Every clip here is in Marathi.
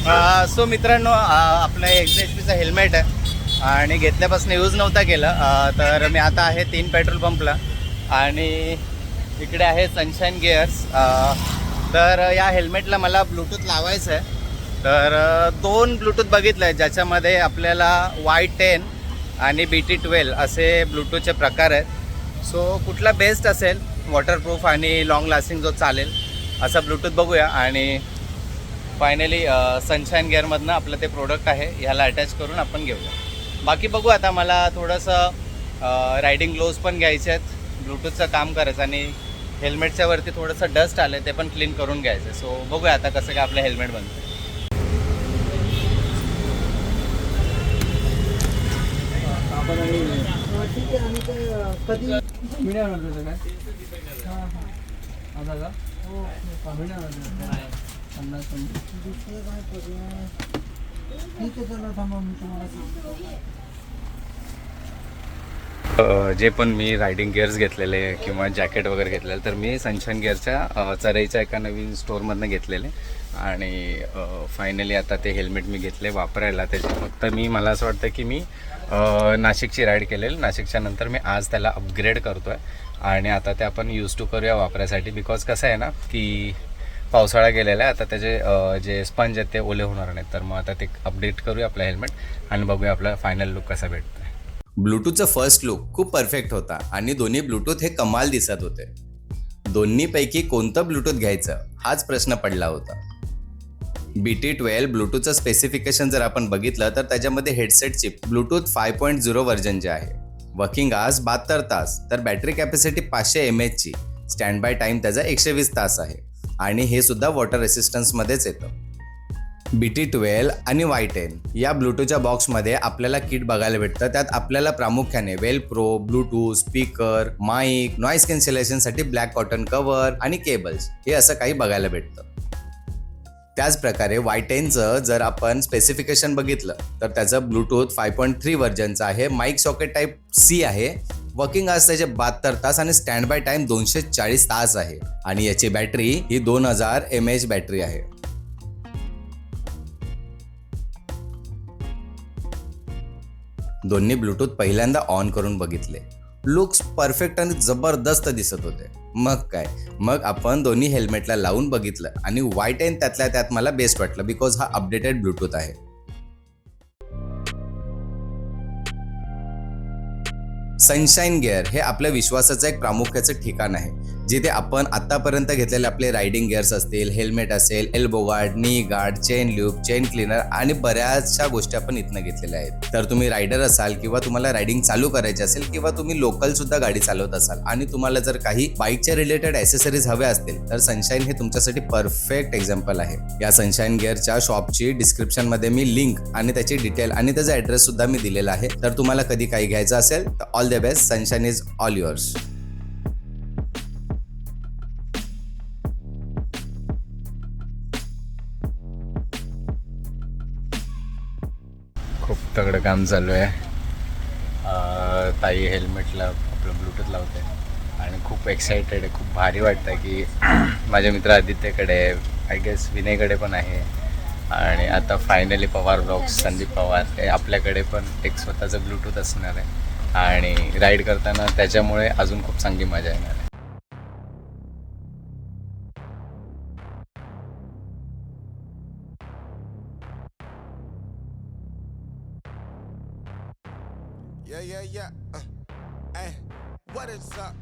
सो मित्रांनो, आपलं XHPचं हेल्मेट आहे आणि घेतल्यापासून यूज नव्हता केला. तर मी आता आहे 3 पेट्रोल पंपला आणि इकडे आहे सनशाईन गिअर्स. तर या हेल्मेटला मला ब्लूटूथ लावायचं आहे. तर 2 ब्लूटूथ बघितलं आहे ज्याच्यामध्ये आपल्याला Y10 आणि BT12 असे ब्लूटूथचे प्रकार आहेत. सो कुठला बेस्ट असेल, वॉटरप्रूफ आणि लॉंग लास्टिंग जो चालेल असा ब्लूटूथ बघूया. आणि फायनली सनशाईन गिअरमधनं आपलं ते प्रोडक्ट आहे, ह्याला अटॅच करून आपण घेऊया. बाकी बघू. आता मला थोडंसं रायडिंग ग्लोव्ज पण घ्यायचे आहेत, ब्लूटूथचं काम करायचं आणि हेल्मेटच्या वरती थोडंसं डस्ट आलं आहे ते पण क्लीन करून घ्यायचं. सो बघूया आता कसं काय आपलं हेल्मेट बनतं. ठीक आहे. आणि ते कधी मीडिया काय हां हां आता का हो मीडिया पन्नास दुसरं काय करूया. ठीक आहे, चला थांबा मी तुम्हाला सांगतो. जे पण मी रायडिंग गिअर्स घेतलेले किंवा जॅकेट वगैरे घेतलेलं, तर मी सनशाईन गिअरच्या चरईच्या एका नवीन स्टोअरमधनं घेतलेले. आणि फायनली आता ते हेल्मेट मी घेतले वापरायला. त्याचे फक्त मला असं वाटतं की मी नाशिकची राईड केलेली. नाशिकच्या नंतर मी आज त्याला अपग्रेड करतो आहे आणि आता ते आपण यूज टू करूया वापरायसाठी. बिकॉज कसं आहे ना की पावसाळा गेलेला आहे, आता त्याचे जे स्पंज आहेत ते ओले होणार नाहीत. तर मग आता ते अपडेट करूया आपलं हेल्मेट आणि बघूया आपला फायनल लुक कसा भेटतो. ब्लूटूथचा फर्स्ट लुक खूप परफेक्ट होता आणि दोन्ही ब्लूटूथ हे कमाल दिसत होते. दोन्हीपैकी कोणतं ब्लूटूथ घ्यायचं हाच प्रश्न पडला होता. BT12 ब्लूटूथचं स्पेसिफिकेशन जर आपण बघितलं तर त्याच्यामध्ये हेडसेट चिप ब्लूटूथ 5.0 व्हर्जनचे आहे. वर्किंग आवर्स 72 तास, तर बॅटरी कॅपॅसिटी 500 mAh ची. स्टँड बाय टाईम त्याचा 120 तास आहे आणि हे सुद्धा वॉटर रेसिस्टन्समध्येच येतं. BT12 आणि Y10 या ब्लूटूथच्या बॉक्समध्ये आपल्याला किट बघायला भेटतं. त्यात आपल्याला प्रामुख्याने वेल प्रो, ब्लूटूथ, स्पीकर, माईक, नॉईज कॅन्सलेशनसाठी ब्लॅक कॉटन कव्हर आणि केबल्स हे असं काही बघायला भेटतं. त्याच प्रकारे Y10चं जर आपण स्पेसिफिकेशन बघितलं तर त्याचं ब्लूटूथ 5.3 व्हर्जनचं आहे. माईक सॉकेट टाईप C आहे. वर्किंग आवर्स त्याचे 72 तास आणि स्टँड बाय टाईम 240 तास आहे. आणि याची बॅटरी ही 2000 mAh बॅटरी आहे. दोन्ही ब्लूटूथ पहिल्यांदा ऑन करून बघितले. लुक्स परफेक्ट आणि जबरदस्त दिसत होते. मग आपण दोन्ही हेल्मेटला लावून बघितलं आणि Y10 त्यातल्या त्यात मला बेस्ट वाटलं बिकॉज हा अपडेटेड ब्लूटूथ आहे. सनशाईन गिअर हे आपल्या विश्वासाचं एक प्रामुख्याचं ठिकाण आहे, जिथे आपण आतापर्यंत घेतलेले आपले रायडिंग गिअर्स असतील, हेल्मेट असेल, एल्बो गार्ड, नी guard, chain loop, chain cleaner आणि बऱ्याचशा गोष्टी आपण इथनं घेतलेल्या आहेत. तर तुम्ही रायडर असाल किंवा तुम्हाला रायडिंग चालू करायची असेल किंवा तुम्ही लोकल सुद्धा गाडी चालवत असाल आणि तुम्हाला जर काही बाईकच्या रिलेटेड ॲसेसरीज हव्या असतील तर सनशाईन हे तुमच्यासाठी परफेक्ट एक्झाम्पल आहे. या सनशाईन गिअरच्या शॉपची डिस्क्रिप्शनमध्ये मी लिंक आणि त्याची डिटेल आणि त्याचा ॲड्रेस सुद्धा मी दिलेला आहे. तर तुम्हाला कधी काही घ्यायचं असेल तर all the best. Sunshine is all yours. खूप तगडं काम चालू आहे. ताई हेल्मेटला आपलं ब्लूटूथ लावते आणि खूप एक्सायटेड आहे. खूप भारी वाटतं आहे की माझे मित्र आदित्यकडे, आय गेस विनयकडे पण आहे आणि आता फायनली पवार ब्लॉग्स, संदीप पवार हे आपल्याकडे पण एक स्वतःचं ब्लूटूथ असणार आहे आणि राईड करताना त्याच्यामुळे अजून खूप चांगली मजा येणार आहे. Yeah. Hey, what is up?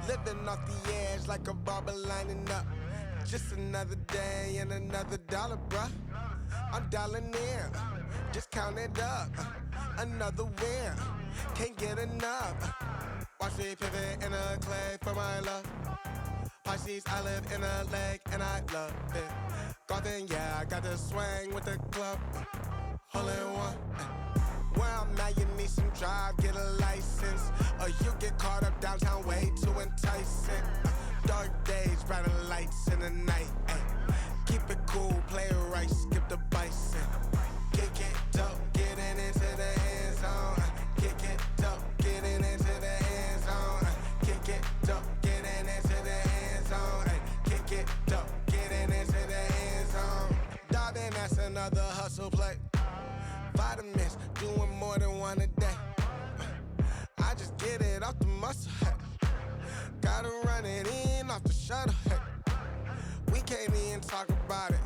Living off the edge like a barber lining up. Just another day and another dollar, bruh. I'm dialing in, just count it up. Another win, can't get enough. Watch me pivot in a clay for my love. Pisces, I live in a lake and I love it. Garden, yeah, I got the swing with the club. Hole in one. Where I'm at, you need some drive, get a license. Or you get caught up downtown, way too enticing. Dark days, brighter lights in the night. Ay. Keep it cool, play it right, skip the bison. Kick it up, getting into the end zone. Kick it up, getting into the end zone. Kick it up, getting into the end zone. Kick it up, getting into the end zone. Darling, that's a another hustle play. Vitamins, doing more than one a day. I just get it off the muscle, hey. Gotta run it in off the shuttle, hey. We can't even talk about it,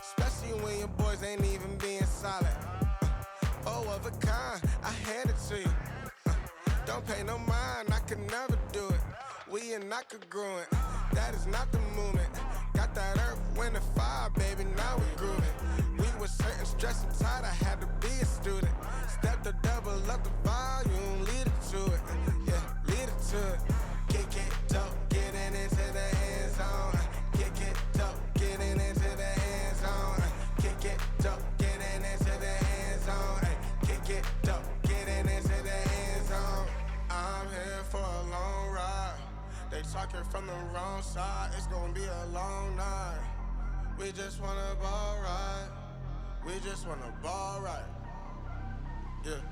especially when your boys ain't even being solid. Oh, of a kind, I hand it to you. Don't pay no mind, I could never do it. We are not congruent, that is not the movement. Got that earth, wind, and fire, baby, now we grooving. We were certain, stressed and tired, I had to be a student. Step the double up the volume, lead it to it. Yeah, lead it to it. Kick it dope, getting into the end zone. Kick it dope, getting into the end zone. Kick it dope, getting into the end zone. Kick it dope, getting into the end zone. I'm here for a long ride. They talking from the wrong side. It's gonna be a long night. We just wanna ball right. We just wanna ball right. Yeah.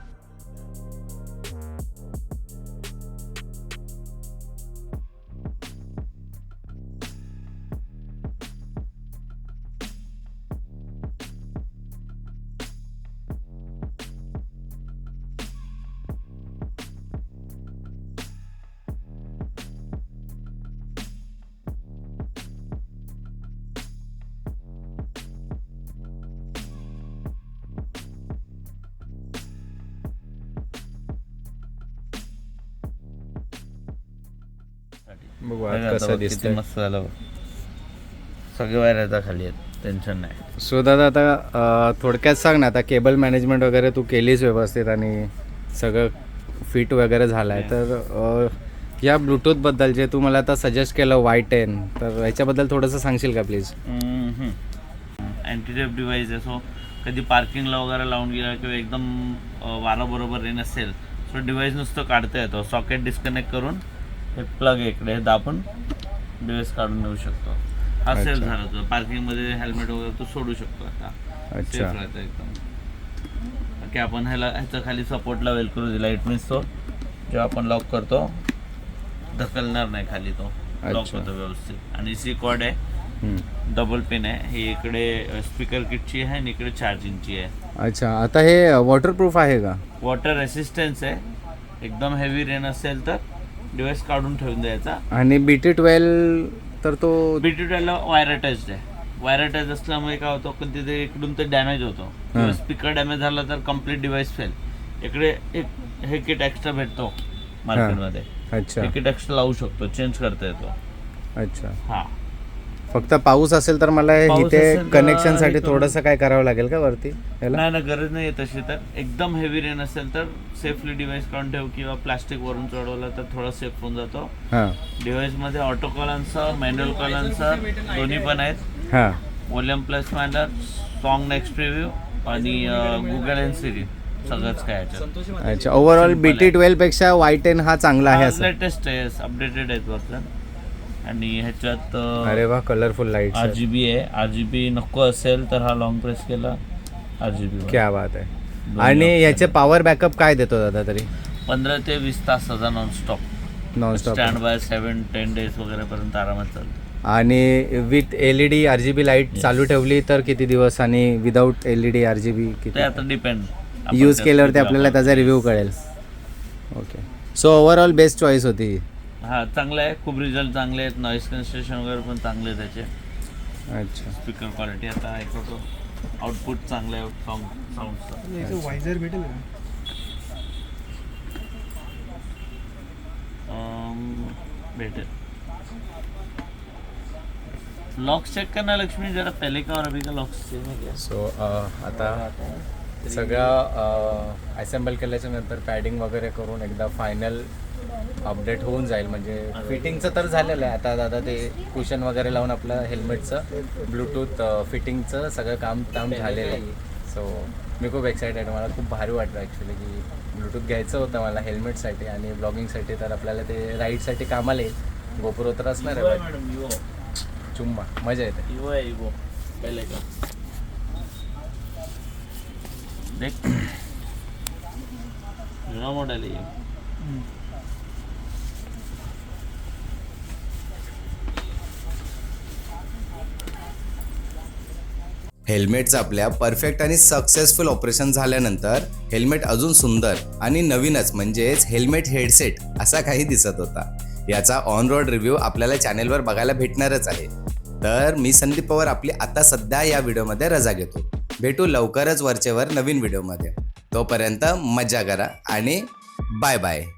बघू आज कसं दिसतंय. मस्त झालं. सगळे वायर आता खाली आहेत, टेन्शन नाही. सो दादा आता थोडक्यात सांग ना, आता केबल मॅनेजमेंट वगैरे तू केलीस व्यवस्थित आणि सगळं फिट वगैरे झालं आहे, तर या ब्लूटूथबद्दल जे तू मला आता सजेस्ट केलं Y10, तर याच्याबद्दल थोडंसं सांगशील का प्लीज? अँटीटेप डिवाईस आहे. सो कधी पार्किंगला वगैरे लावून गेला किंवा एकदम वारा बरोबर रेन असेल, सो डिवाईस नुसतं काढता येतो. सॉकेट डिस्कनेक्ट करून हे प्लग इकडे दाबून डिवाईस काढून नेऊ शकतो. हा सेफ झाला तो. पार्किंगमध्ये हेल्मेट वगैरे तो सोडू शकतो आता. सेफ राहतं एकदम. की आपण ह्याचा खाली सपोर्टला वेलक्रो दिला, इट मीन्स तो जेव्हा आपण लॉक करतो ढकलणार नाही खाली, तो लॉक होतो व्यवस्थित. आणि सी कॉर्ड आहे, डबल पिन आहे. ही इकडे स्पीकर किटची आहे आणि इकडे चार्जिंगची आहे. अच्छा, आता हे वॉटरप्रूफ आहे का? वॉटर रेसिस्टन्स आहे. एकदम हेवी रेन असेल तर डिवाइस काढून ठेवून द्यायचा. आणि BT12 तर तो BT12ला वायर अटॅच्ड आहे. वायर अटॅच असल्यामुळे काय होतं, पण तिथे इकडून ते डॅमेज होतो. किंवा स्पीकर डॅमेज झाला तर कम्प्लीट डिवाइस फेल. इकडे एक हे किट एक्स्ट्रा भेटतो मार्केटमध्ये. अच्छा, हे किट एक्स्ट्रा लावू शकतो, चेंज करता येतो. अच्छा. हा, फक्त पाऊस असेल तर मला पाऊस इथे असेल तर कनेक्शन साठी हे करून- थोडंसं काय करावं लागेल का वरती याला? नाही ना, गरज नाही आहे तशी. तर एकदम हेवी रेन असेल तर सेफली डिवाइस काढून ठेव, किंवा प्लास्टिक वरून चढवलं तर थोडा सेफ होऊन जातो. हां डिवाइस मध्ये auto call answer, manual call answer दोन्ही पण आहेत. हां, volume plus manner, song next preview आणि गुगल एन सिरी सगळंच काय याच्यात. अच्छा. ओव्हरऑल BT12 पेक्षा Y10 हा चांगला आहे असं? लेटेस्ट आहे, अपडेटेड आहेत वर्जन. आणि ह्याच्यात अरे वा, कलरफुल लाईट. RGB आहे. RGB नको असेल तर हा लॉंग प्रेस केला RGB. क्या बात आहे. आणि याचे पॉवर बॅकअप काय देतो दादा तरी? 15 ते 20 तासाचा nonstop. Nonstop stand by 7-10 days वगैरे पर्यंत आरामात चालतं. आणि विथ LED RGB लाईट चालू ठेवली तर किती दिवस, आणि विदाऊट LED RGB ते किती? आता डिपेंड, यूज केल्यावरती आपल्याला त्याचा रिव्ह्यू कळेल. Okay. So overall best choice होती. हा, चांगलं आहे. खूप रिझल्ट चांगले आहेत. नॉईस कन्स्ट्रक्शन वगैरे पण चांगले आहे त्याचे. अच्छा. स्पीकर क्वालिटी आता ऐकतो, आउटपुट चांगलं आहे साऊंडचं. वायझर भेटेल का? भेटेल. लॉक्स चेक करना लक्ष्मी, जरा पहले का और अभी का लॉक्स चेक है क्या? सो आता सगळं असेंबल केल्याच्या नंतर पॅडिंग वगैरे करून एकदा फायनल अपडेट होऊन जाईल. म्हणजे फिटिंगचं तर झालेलं आहे आता दादा, ते कुशन वगैरे लावून आपलं हेल्मेटचं ब्लूटूथ फिटिंगचं सगळं काम झालेलं आहे. सो मी खूप एक्सायटेड, मला खूप भारी वाटलं ॲक्च्युली की ब्लूटूथ घ्यायचं होतं मला हेल्मेटसाठी आणि ब्लॉगिंगसाठी. तर आपल्याला ते राईडसाठी कामाला येईल. गोप्रो तर असणार आहे, मॅडम चुम्मा मजा येते. इवो है, इवो पहले का देख, जुना मॉडल है ये. हेल्मेटचं आपल्या परफेक्ट आणि सक्सेसफुल ऑपरेशन झाल्यानंतर हेल्मेट अजून सुंदर आणि नवीनच म्हणजेच हेल्मेट हेडसेट असा काही दिसत होता. याचा ऑन रोड रिव्ह्यू आपल्याला चॅनेलवर बघायला भेटणारच आहे. तर मी संदीप पवार आपली आता सध्या या व्हिडिओमध्ये रजा घेतो. भेटू लवकरच वरचेवर नवीन व्हिडिओमध्ये. तोपर्यंत मजा करा आणि बाय बाय.